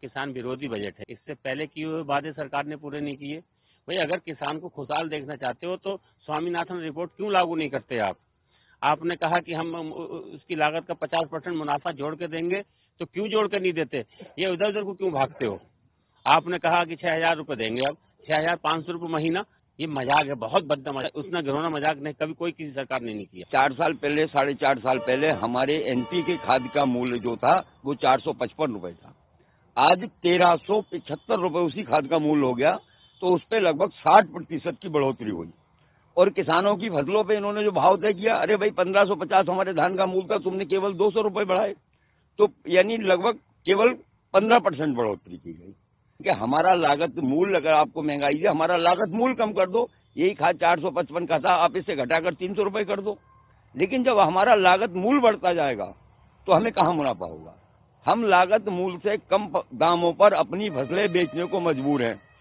किसान विरोधी बजट है। इससे पहले किए हुए वादे सरकार ने पूरे नहीं किए। भाई अगर किसान को खुशहाल देखना चाहते हो तो स्वामीनाथन रिपोर्ट क्यों लागू नहीं करते आप? आपने कहा कि हम उसकी लागत का 50% मुनाफा जोड़ के देंगे, तो क्यों जोड़ के नहीं देते? ये उधर उधर को क्यों भागते हो? आपने कहा कि 6,000 रुपये देंगे, अब 6,500 रुपये महीना। ये मजाक है, बहुत भद्दा मजाक। उतना घिनौना मजाक नहीं कभी कोई किसी सरकार ने नहीं किया। 4 साल पहले, 4.5 साल पहले हमारे एनपी के खाद का मूल्य जो था वो 455 रुपए था। आज 1,375 रुपए उसी खाद का मूल्य हो गया, तो उस पर लगभग 60% की बढ़ोतरी हुई। और किसानों की फसलों पे इन्होंने जो भाव तय किया, अरे भाई 1550 हमारे धान का मूल्य था, तुमने केवल 200 रुपए बढ़ाए, तो यानी लगभग केवल 15% बढ़ोतरी की गई। कि हमारा लागत मूल्य, अगर आपको महंगाई है, हमारा लागत मूल्य कम कर दो। यही खाद 455 का था, आप इसे घटाकर 300 रुपए कर दो। लेकिन जब हमारा लागत मूल्य बढ़ता जाएगा तो हमें कहाँ मुनाफा होगा? हम लागत मूल्य से कम दामों पर अपनी फसलें बेचने को मजबूर हैं।